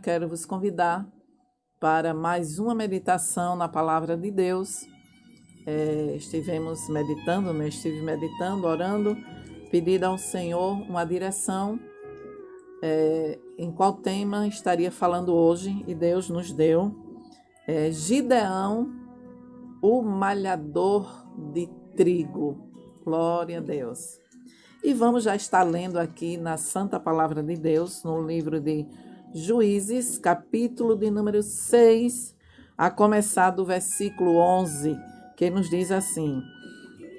Quero vos convidar para mais uma meditação na Palavra de Deus. Estivemos meditando, estive meditando, orando, pedindo ao Senhor uma direção em qual tema estaria falando hoje, e Deus nos deu. Gideão, o malhador de trigo. Glória a Deus. E vamos já estar lendo aqui na Santa Palavra de Deus, no livro de Juízes, capítulo de número 6, a começar do versículo 11, que nos diz assim: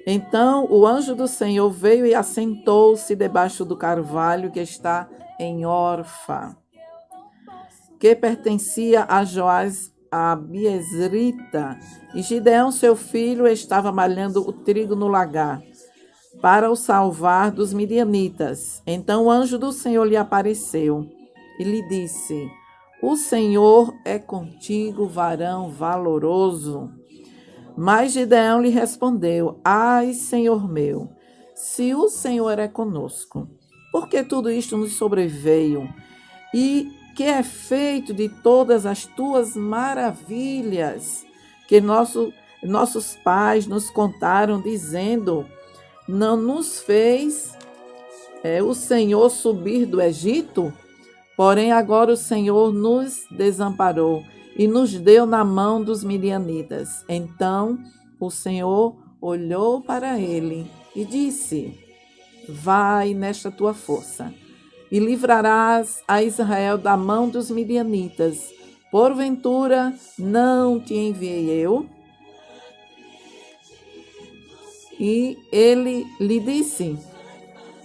Então o anjo do Senhor veio e assentou-se debaixo do carvalho que está em Orfa, que pertencia a Joás a Biezrita, e Gideão, seu filho, estava malhando o trigo no lagar, para o salvar dos midianitas. Então o anjo do Senhor lhe apareceu e lhe disse: O Senhor é contigo, varão valoroso. Mas Gideão lhe respondeu: Ai, Senhor meu, se o Senhor é conosco, por que tudo isto nos sobreveio? E que é feito de todas as tuas maravilhas que nossos pais nos contaram, dizendo: Não nos fez o Senhor subir do Egito? Porém, agora o Senhor nos desamparou e nos deu na mão dos midianitas. Então o Senhor olhou para ele e disse: Vai nesta tua força e livrarás a Israel da mão dos midianitas. Porventura não te enviei eu? E ele lhe disse: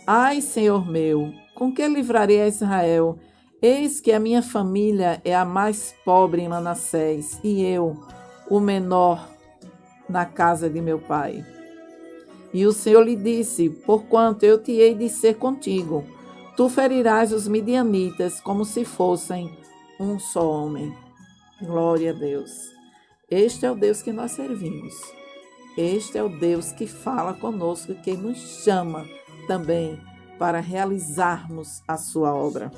Ai, Senhor meu, com que livrarei a Israel? Eis que a minha família é a mais pobre em Manassés, e eu, o menor, na casa de meu pai. E o Senhor lhe disse: Porquanto eu te hei de ser contigo, tu ferirás os midianitas como se fossem um só homem. Glória a Deus. Este é o Deus que nós servimos. Este é o Deus que fala conosco, que nos chama também para realizarmos a sua obra.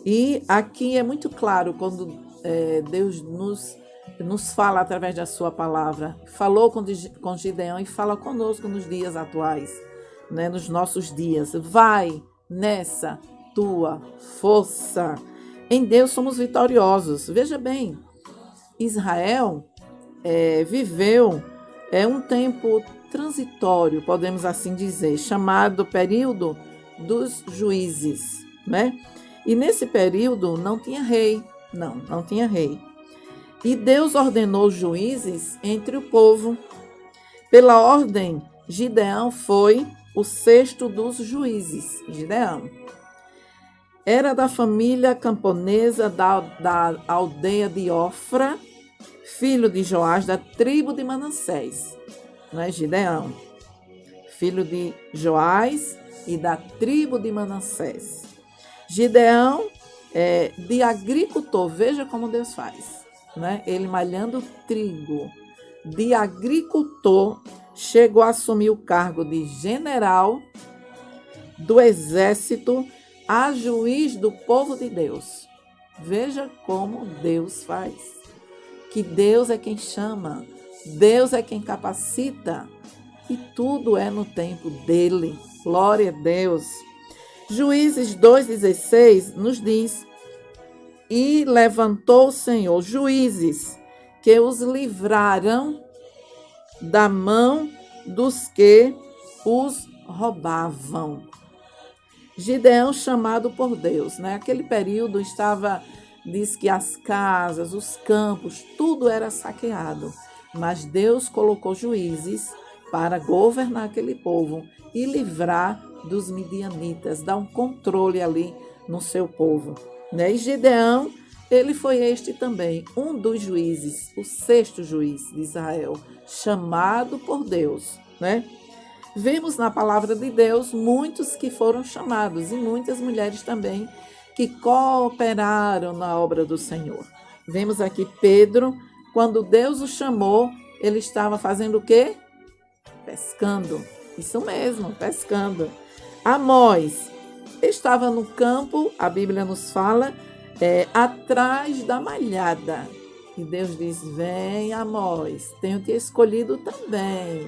E aqui é muito claro quando Deus nos fala através da sua palavra. Falou com Gideão e fala conosco nos dias atuais, né, nos nossos dias. Vai nessa tua força. Em Deus somos vitoriosos. Veja bem, Israel viveu um tempo transitório, podemos assim dizer, chamado período dos juízes, né? E nesse período não tinha rei, não tinha rei. E Deus ordenou juízes entre o povo. Pela ordem, Gideão foi o sexto dos juízes. Gideão era da família camponesa da aldeia de Ofra, filho de Joás, da tribo de Manassés. Não é Gideão? Filho de Joás e da tribo de Manassés. Gideão de agricultor, veja como Deus faz, né? Ele malhando trigo, de agricultor, chegou a assumir o cargo de general do exército, a juiz do povo de Deus. Veja como Deus faz, que Deus é quem chama, Deus é quem capacita, e tudo é no tempo dele. Glória a Deus. Juízes 2,16 nos diz: E levantou o Senhor juízes que os livraram da mão dos que os roubavam. Gideão, chamado por Deus, né? Aquele período diz que as casas, os campos, tudo era saqueado, mas Deus colocou juízes para governar aquele povo e livrar dos midianitas, dar um controle ali no seu povo, né? E Gideão, ele foi este também, um dos juízes, o sexto juiz de Israel, chamado por Deus, né? Vemos na palavra de Deus muitos que foram chamados e muitas mulheres também que cooperaram na obra do Senhor. Vemos aqui Pedro, quando Deus o chamou, ele estava fazendo o quê? Pescando. Isso mesmo, pescando. Amós estava no campo, a Bíblia nos fala, atrás da malhada. E Deus diz: vem, Amós, tenho te escolhido também.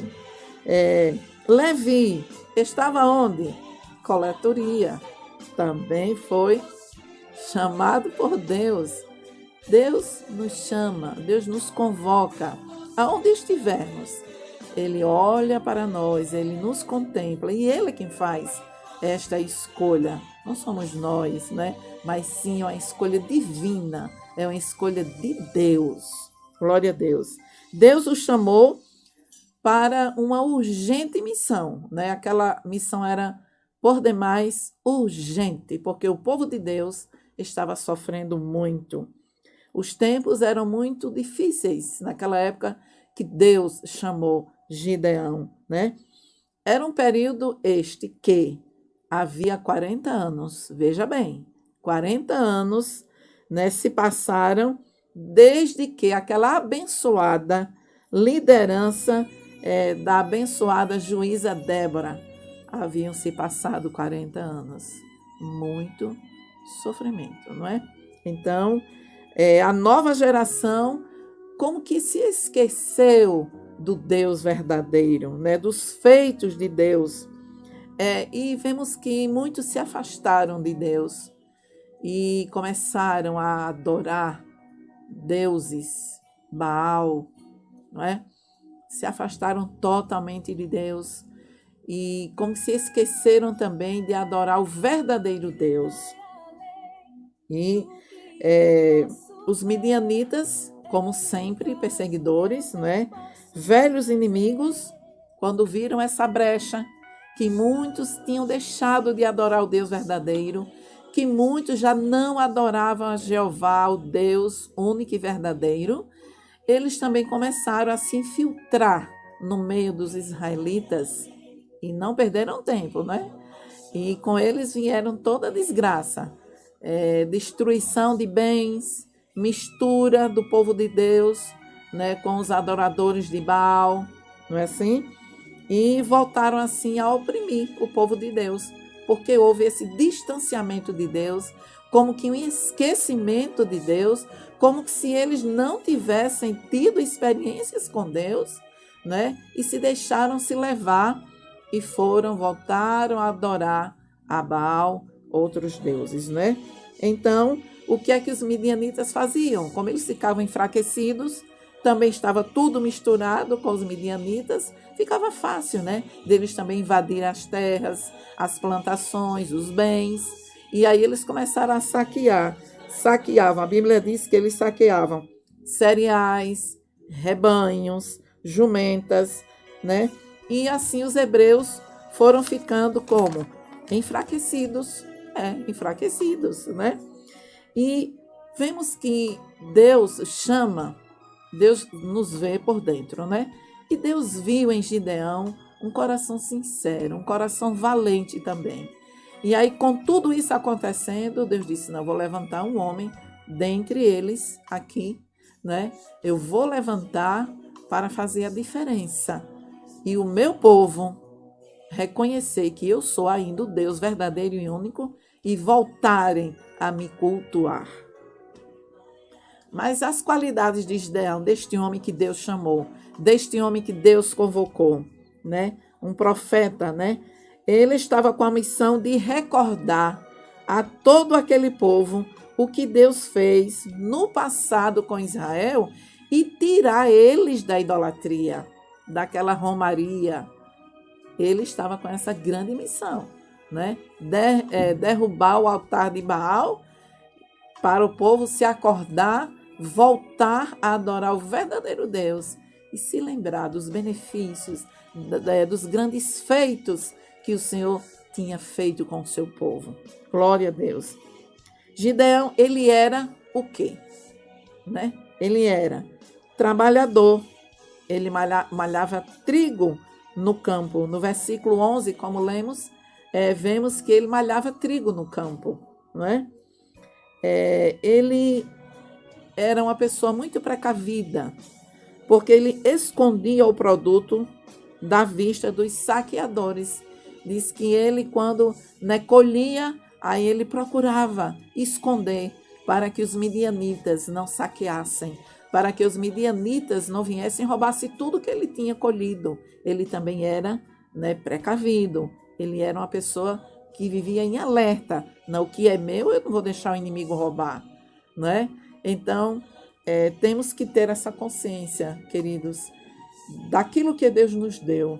Levi estava onde? Coletoria. Também foi chamado por Deus. Deus nos chama, Deus nos convoca, aonde estivermos. Ele olha para nós, Ele nos contempla e Ele é quem faz esta escolha. Não somos nós, né? Mas sim uma escolha divina, é uma escolha de Deus. Glória a Deus. Deus o chamou para uma urgente missão, né? Aquela missão era por demais urgente, porque o povo de Deus estava sofrendo muito. Os tempos eram muito difíceis naquela época que Deus chamou Gideão, né? Era um período este que havia 40 anos, veja bem, 40 anos, né, se passaram desde que aquela abençoada liderança da abençoada juíza Débora, haviam se passado 40 anos. Muito sofrimento, não é? Então, a nova geração como que se esqueceu do Deus verdadeiro, né? Dos feitos de Deus. E vemos que muitos se afastaram de Deus e começaram a adorar deuses, Baal, não é? Se afastaram totalmente de Deus e como se esqueceram também de adorar o verdadeiro Deus. E os midianitas, como sempre, perseguidores, né? Velhos inimigos, quando viram essa brecha, que muitos tinham deixado de adorar o Deus verdadeiro, que muitos já não adoravam a Jeová, o Deus único e verdadeiro, eles também começaram a se infiltrar no meio dos israelitas e não perderam tempo, né? E com eles vieram toda a desgraça, destruição de bens, mistura do povo de Deus, né, com os adoradores de Baal, não é assim? E voltaram assim a oprimir o povo de Deus, porque houve esse distanciamento de Deus, como que um esquecimento de Deus, como que se eles não tivessem tido experiências com Deus, né? E se deixaram se levar e voltaram a adorar a Baal, outros deuses, né? Então, o que é que os midianitas faziam? Como eles ficavam enfraquecidos, também estava tudo misturado com os midianitas, ficava fácil, né? Deles também invadir as terras, as plantações, os bens. E aí eles começaram a saquear. Saqueavam, a Bíblia diz que eles saqueavam cereais, rebanhos, jumentas, né? E assim os hebreus foram ficando como? Enfraquecidos, enfraquecidos, né? E vemos que Deus chama, Deus nos vê por dentro, né? E Deus viu em Gideão um coração sincero, um coração valente também. E aí, com tudo isso acontecendo, Deus disse: não, vou levantar um homem dentre eles aqui, né? Eu vou levantar para fazer a diferença. E o meu povo reconhecer que eu sou ainda o Deus verdadeiro e único e voltarem a me cultuar. Mas as qualidades de Gideão, deste homem que Deus chamou, deste homem que Deus convocou, né? Um profeta, né? Ele estava com a missão de recordar a todo aquele povo o que Deus fez no passado com Israel e tirar eles da idolatria, daquela romaria. Ele estava com essa grande missão, né? Derrubar o altar de Baal para o povo se acordar, voltar a adorar o verdadeiro Deus e se lembrar dos benefícios, dos grandes feitos que o Senhor tinha feito com o seu povo. Glória a Deus. Gideão, ele era o quê? Né? Ele era trabalhador, ele malhava trigo no campo. No versículo 11, como lemos, vemos que ele malhava trigo no campo, não é? Ele era uma pessoa muito precavida, porque ele escondia o produto da vista dos saqueadores. Diz que ele, quando colhia, aí ele procurava esconder para que os midianitas não saqueassem, para que os midianitas não viessem e roubassem tudo que ele tinha colhido. Ele também era, né, precavido, ele era uma pessoa que vivia em alerta. Não, o que é meu, eu não vou deixar o inimigo roubar, né? Então, temos que ter essa consciência, queridos, daquilo que Deus nos deu.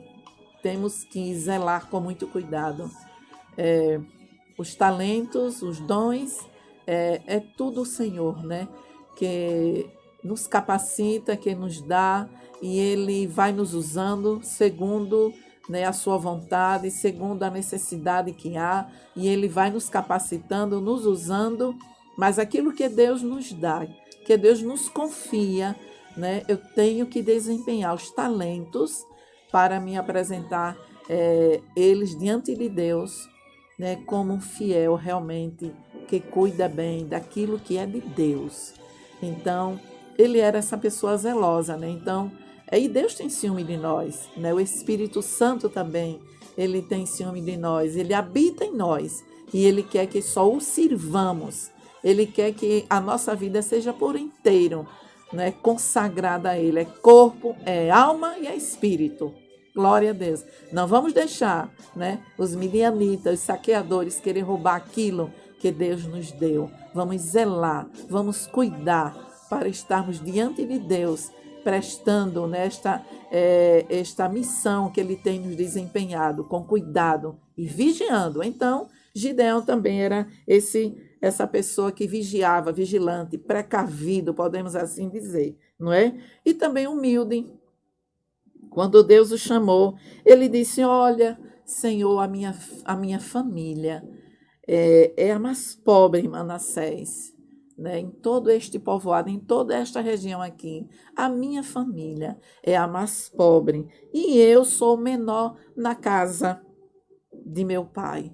Temos que zelar com muito cuidado. Os talentos, os dons, é tudo o Senhor, né? Que nos capacita, que nos dá, e Ele vai nos usando segundo, né, a sua vontade, segundo a necessidade que há, e Ele vai nos capacitando, nos usando, mas aquilo que Deus nos dá, que Deus nos confia, né, eu tenho que desempenhar os talentos para me apresentar eles diante de Deus, né, como um fiel realmente que cuida bem daquilo que é de Deus. Então, ele era essa pessoa zelosa, né? Então, e Deus tem ciúme de nós, né? O Espírito Santo também, ele tem ciúme de nós, ele habita em nós e ele quer que só o sirvamos. Ele quer que a nossa vida seja por inteiro, né, consagrada a ele. É corpo, é alma e é espírito. Glória a Deus. Não vamos deixar, né, os midianitas, os saqueadores querer roubar aquilo que Deus nos deu. Vamos zelar, vamos cuidar para estarmos diante de Deus, prestando esta missão que ele tem nos desempenhado com cuidado e vigiando. Então, Gideão também era essa pessoa que vigiava, vigilante, precavido, podemos assim dizer, não é? E também humilde. Quando Deus o chamou, ele disse: olha, Senhor, a minha família é a mais pobre em Manassés, né? Em todo este povoado, em toda esta região aqui, a minha família é a mais pobre e eu sou o menor na casa de meu pai.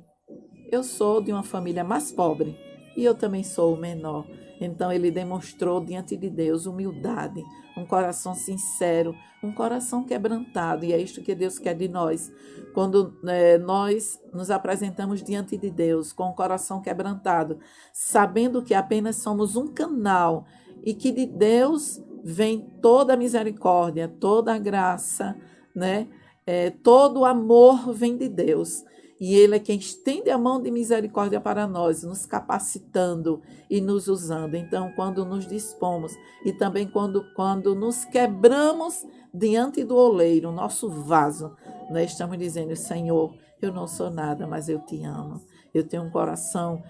Eu sou de uma família mais pobre e eu também sou o menor. Então ele demonstrou diante de Deus humildade, um coração sincero, um coração quebrantado. E é isto que Deus quer de nós. Quando nós nos apresentamos diante de Deus com o coração quebrantado, sabendo que apenas somos um canal e que de Deus vem toda a misericórdia, toda a graça, né? Todo o amor vem de Deus. E Ele é quem estende a mão de misericórdia para nós, nos capacitando e nos usando. Então, quando nos dispomos e também quando nos quebramos diante do oleiro, nosso vaso, nós estamos dizendo: Senhor, eu não sou nada, mas eu te amo. Eu tenho um coração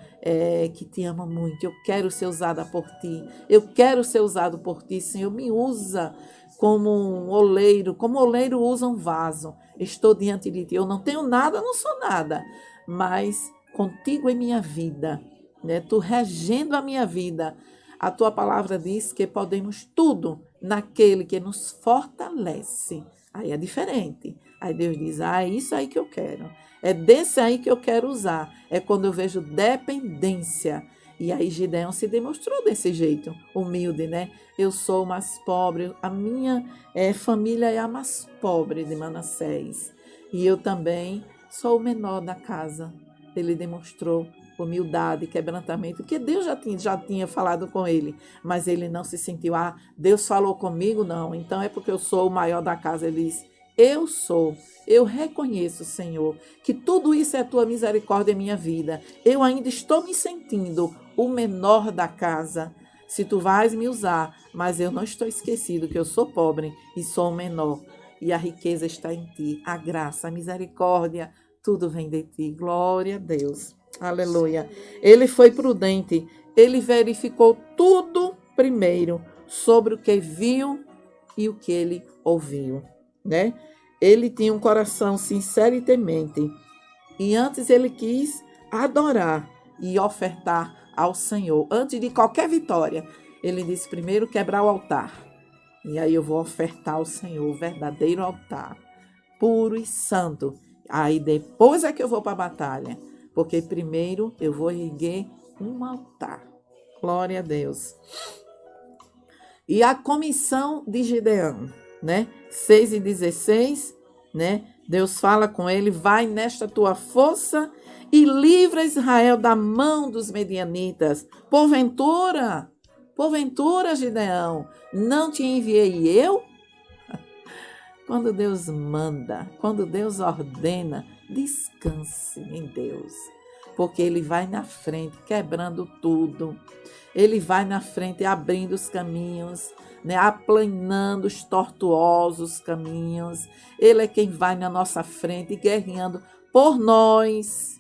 que te ama muito. Eu quero ser usada por ti. Eu quero ser usado por ti, Senhor. Me usa como um oleiro, como o oleiro usa um vaso. Estou diante de ti. Eu não tenho nada, não sou nada, mas contigo em minha vida, né? Tu regendo a minha vida. A tua palavra diz que podemos tudo naquele que nos fortalece. Aí é diferente. Aí Deus diz: é isso aí que eu quero. É desse aí que eu quero usar. É quando eu vejo dependência. E aí Gideão se demonstrou desse jeito, humilde, né? Eu sou o mais pobre, a minha família é a mais pobre de Manassés. E eu também sou o menor da casa. Ele demonstrou humildade, quebrantamento, porque Deus já tinha falado com ele, mas ele não se sentiu: Deus falou comigo, não, então é porque eu sou o maior da casa. Ele diz: eu reconheço, Senhor, que tudo isso é a tua misericórdia em minha vida. Eu ainda estou me sentindo o menor da casa. Se tu vais me usar, mas eu não estou esquecido que eu sou pobre e sou o menor. E a riqueza está em ti, a graça, a misericórdia, tudo vem de ti. Glória a Deus. Aleluia. Ele foi prudente, ele verificou tudo primeiro sobre o que viu e o que ele ouviu, né? Ele tinha um coração sincero e temente. E antes ele quis adorar e ofertar ao Senhor. Antes de qualquer vitória, ele disse: primeiro quebrar o altar. E aí eu vou ofertar ao Senhor o verdadeiro altar, puro e santo. Aí depois é que eu vou para a batalha. Porque primeiro eu vou erguer um altar. Glória a Deus. E a comissão de Gideão, né? 6:16, né? Deus fala com ele: vai nesta tua força e livra Israel da mão dos medianitas. Porventura, Gideão, não te enviei eu? Quando Deus manda, quando Deus ordena, descanse em Deus, porque Ele vai na frente, quebrando tudo. Ele vai na frente, abrindo os caminhos, né, aplanando os tortuosos caminhos. Ele é quem vai na nossa frente, guerreando por nós.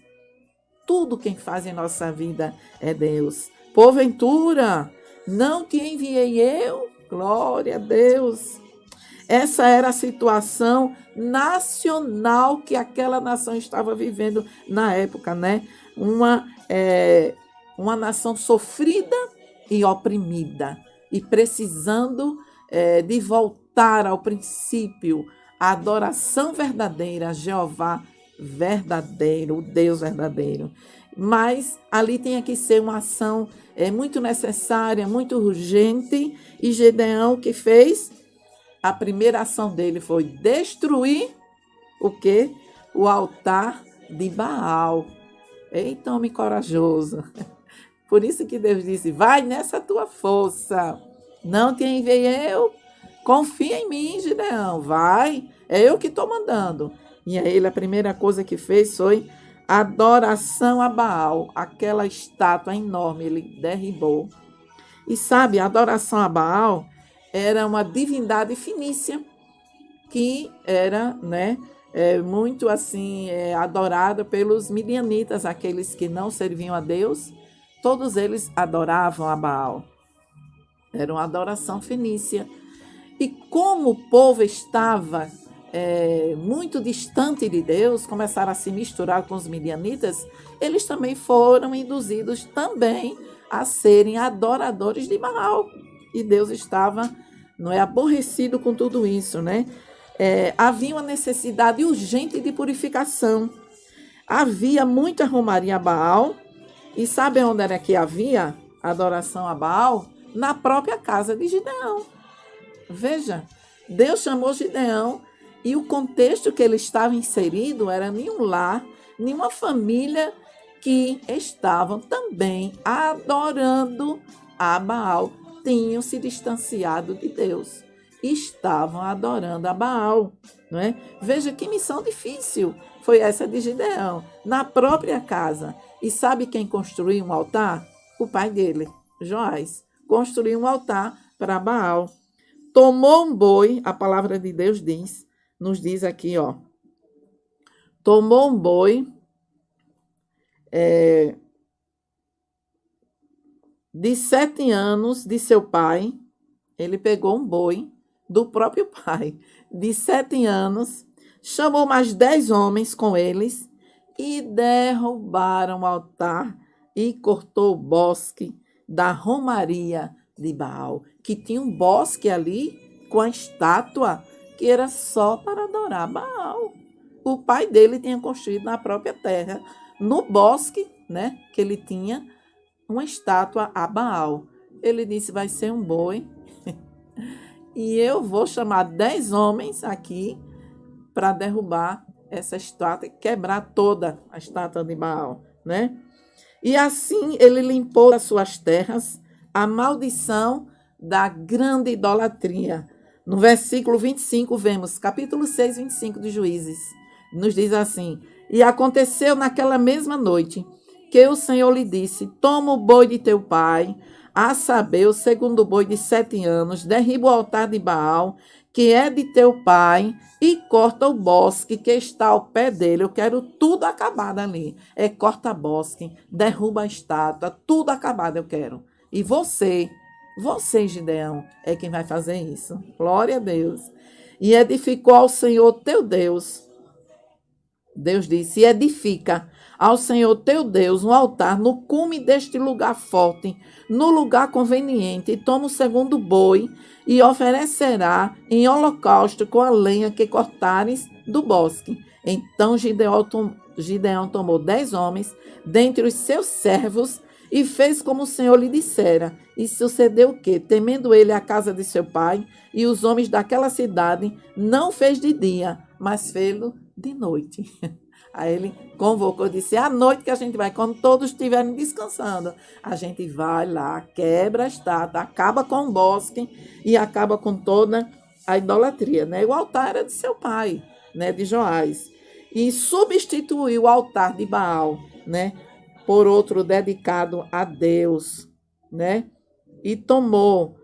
Tudo quem faz em nossa vida é Deus. Porventura, não te enviei eu? Glória a Deus. Essa era a situação nacional que aquela nação estava vivendo na época, né? Uma nação sofrida e oprimida e precisando de voltar ao princípio, a adoração verdadeira, a Jeová verdadeiro, o Deus verdadeiro. Mas ali tinha que ser uma ação muito necessária, muito urgente, e Gideão, o que fez? A primeira ação dele foi destruir o quê? O altar de Baal. Eita, homem corajoso. Por isso que Deus disse: vai nessa tua força. Não te enviei eu. Confia em mim, Gideão. Vai. É eu que estou mandando. E aí a primeira coisa que fez foi adoração a Baal. Aquela estátua enorme ele derribou. E sabe, a adoração a Baal era uma divindade fenícia que era, né, muito assim adorada pelos midianitas, aqueles que não serviam a Deus. Todos eles adoravam a Baal. Era uma adoração fenícia. E como o povo estava muito distante de Deus, começaram a se misturar com os midianitas, eles também foram induzidos também a serem adoradores de Baal. E Deus estava aborrecido com tudo isso, né? Havia uma necessidade urgente de purificação. Havia muita romaria a Baal. E sabe onde era que havia adoração a Baal? Na própria casa de Gideão. Veja, Deus chamou Gideão e o contexto que ele estava inserido era nenhum lar, nenhuma família que estavam também adorando a Baal. Tinham se distanciado de Deus. Estavam adorando a Baal. Não é? Veja que missão difícil foi essa de Gideão, na própria casa. E sabe quem construiu um altar? O pai dele, Joás. Construiu um altar para Baal. Tomou um boi, a palavra de Deus nos diz aqui, ó. Tomou um boi de 7 anos de seu pai. Ele pegou um boi do próprio pai, de 7 anos, chamou mais 10 homens com eles e derrubaram o altar e cortou o bosque da romaria de Baal, que tinha um bosque ali com a estátua que era só para adorar Baal. O pai dele tinha construído na própria terra, no bosque, né, que ele tinha uma estátua a Baal. Ele disse: vai ser um boi e eu vou chamar 10 homens aqui para derrubar essa estátua, quebrar toda a estátua de Baal, né? E assim ele limpou das suas terras a maldição da grande idolatria. No versículo 25 vemos, capítulo 6, 25 de Juízes, nos diz assim: e aconteceu naquela mesma noite que o Senhor lhe disse: toma o boi de teu pai, a saber, o segundo boi de 7 anos, derriba o altar de Baal, que é de teu pai, e corta o bosque que está ao pé dele. Eu quero tudo acabado ali. Corta bosque, derruba a estátua, tudo acabado eu quero. E você, Gideão, é quem vai fazer isso. Glória a Deus. E edificou ao Senhor teu Deus. Deus disse: e edifica ao Senhor teu Deus um altar no cume deste lugar forte, no lugar conveniente, e toma o segundo boi e oferecerá em holocausto com a lenha que cortares do bosque. Então Gideão tomou 10 homens dentre os seus servos e fez como o Senhor lhe dissera. E sucedeu o quê? Temendo ele a casa de seu pai e os homens daquela cidade, não fez de dia, mas fez-lo de noite. Aí ele convocou, disse, à noite que a gente vai, quando todos estiverem descansando, a gente vai lá, quebra a estátua, acaba com o bosque e acaba com toda a idolatria, né? O altar era de seu pai, né, de Joás, e substituiu o altar de Baal, né, por outro dedicado a Deus, né? E tomou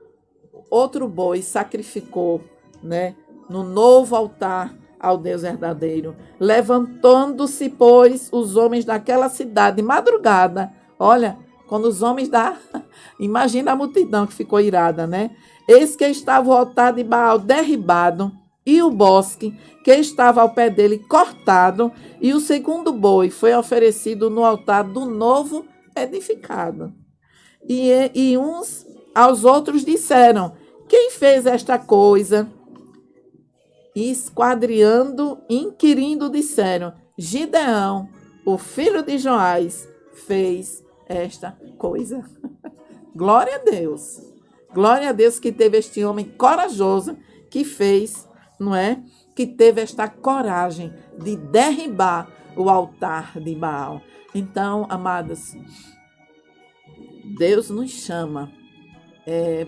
outro boi, sacrificou, né, no novo altar ao Deus verdadeiro. Levantando-se, pois, os homens daquela cidade de madrugada. Olha, quando os homens da... Imagina a multidão que ficou irada, né? Eis que estava o altar de Baal derribado e o bosque que estava ao pé dele cortado, e o segundo boi foi oferecido no altar do novo edificado. E uns aos outros disseram, quem fez esta coisa? E esquadriando, inquirindo, disseram, Gideão, o filho de Joás, fez esta coisa. Glória a Deus. Glória a Deus que teve este homem corajoso que fez, não é? Que teve esta coragem de derribar o altar de Baal. Então, amadas, Deus nos chama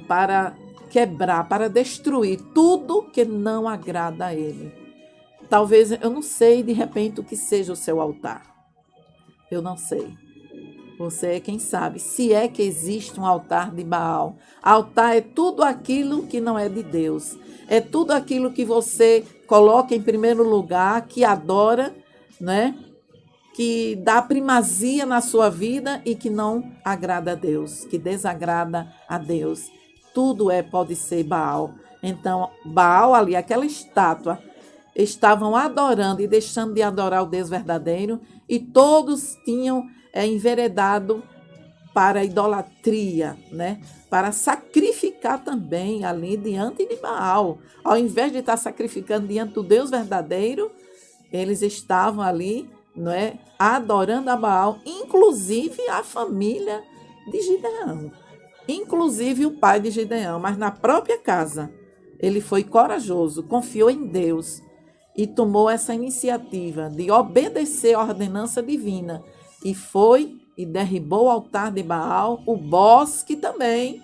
para quebrar, para destruir tudo que não agrada a Ele. Talvez, eu não sei de repente o que seja o seu altar. Eu não sei. Você é quem sabe, se é que existe um altar de Baal. Altar é tudo aquilo que não é de Deus. É tudo aquilo que você coloca em primeiro lugar, que adora, né? Que dá primazia na sua vida e que não agrada a Deus, que desagrada a Deus. Tudo pode ser Baal. Então, Baal ali, aquela estátua, estavam adorando e deixando de adorar o Deus verdadeiro, e todos tinham enveredado para a idolatria, né? Para sacrificar também ali diante de Baal. Ao invés de estar sacrificando diante do Deus verdadeiro, eles estavam ali, não é, adorando a Baal, inclusive a família de Gideão. Inclusive o pai de Gideão, mas na própria casa. Ele foi corajoso, confiou em Deus e tomou essa iniciativa de obedecer a ordenança divina. E foi e derribou o altar de Baal, o bosque também.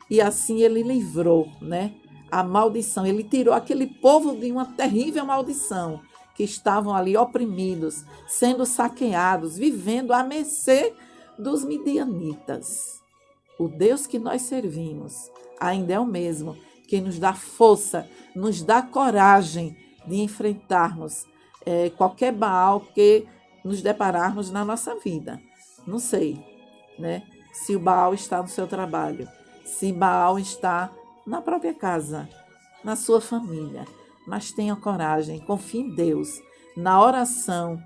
E assim ele livrou, né, a maldição. Ele tirou aquele povo de uma terrível maldição, que estavam ali oprimidos, sendo saqueados, vivendo à mercê dos midianitas. O Deus que nós servimos ainda é o mesmo, que nos dá força, nos dá coragem de enfrentarmos qualquer Baal que nos depararmos na nossa vida. Não sei, né? Se o Baal está no seu trabalho, se Baal está na própria casa, na sua família. Mas tenha coragem, confie em Deus, na oração,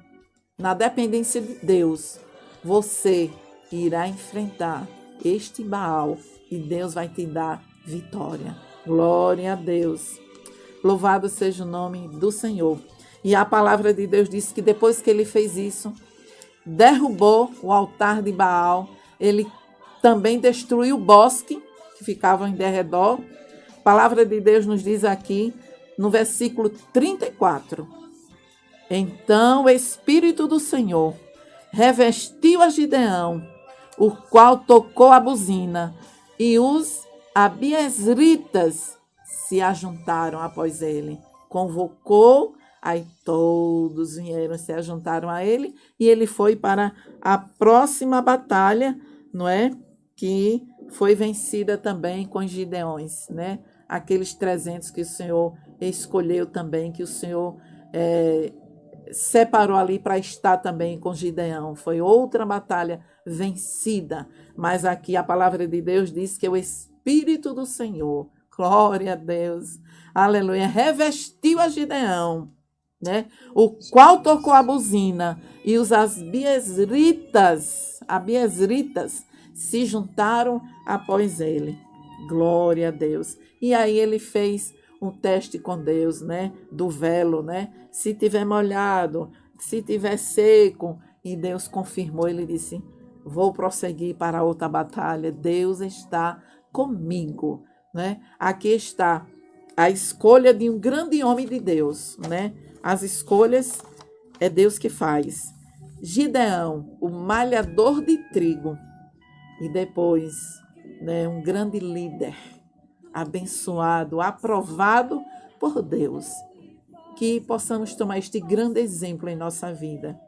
na dependência de Deus. Você irá enfrentar este Baal e Deus vai te dar vitória. Glória a Deus. Louvado seja o nome do Senhor. E a palavra de Deus diz que depois que ele fez isso, derrubou o altar de Baal, ele também destruiu o bosque que ficava em derredor. A palavra de Deus nos diz aqui, no versículo 34. Então o Espírito do Senhor revestiu a Gideão, o qual tocou a buzina, e os abiezritas se ajuntaram após ele. Convocou, aí todos vieram, se ajuntaram a ele, e ele foi para a próxima batalha, não é? Que foi vencida também com os Gideões, né? Aqueles 300 que o Senhor escolheu também, que o Senhor separou ali para estar também com Gideão. Foi outra batalha vencida, mas aqui a palavra de Deus diz que o Espírito do Senhor, glória a Deus, aleluia, revestiu a Gideão, né? O qual tocou a buzina, e os abiezritas se juntaram após ele. Glória a Deus. E aí ele fez um teste com Deus, né? Do velo, né? Se tiver molhado, se tiver seco. E Deus confirmou, ele disse, vou prosseguir para outra batalha. Deus está comigo, né? Aqui está a escolha de um grande homem de Deus, né? As escolhas é Deus que faz. Gideão, o malhador de trigo, e depois, né, um grande líder, abençoado, aprovado por Deus. Que possamos tomar este grande exemplo em nossa vida.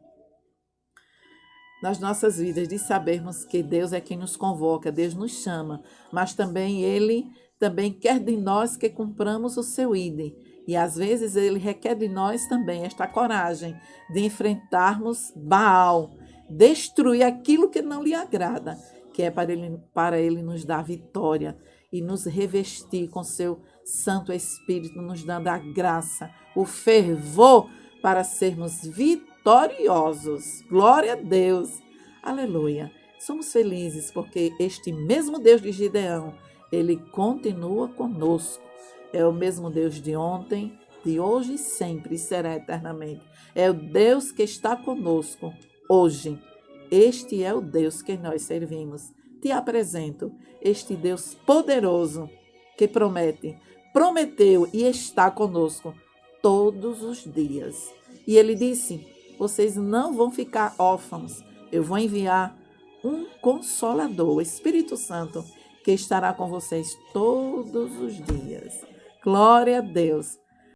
Nas nossas vidas, de sabermos que Deus é quem nos convoca, Deus nos chama, mas também Ele também quer de nós que cumpramos o seu ID. E às vezes Ele requer de nós também esta coragem de enfrentarmos Baal, destruir aquilo que não lhe agrada, que é para ele nos dar vitória e nos revestir com seu Santo Espírito, nos dando a graça, o fervor para sermos vitoriosos. Glória a Deus. Aleluia. Somos felizes porque este mesmo Deus de Gideão, ele continua conosco. É o mesmo Deus de ontem, de hoje e sempre, e será eternamente. É o Deus que está conosco hoje. Este é o Deus que nós servimos. Te apresento este Deus poderoso que prometeu e está conosco todos os dias. E ele disse: vocês não vão ficar órfãos. Eu vou enviar um Consolador, o Espírito Santo, que estará com vocês todos os dias. Glória a Deus.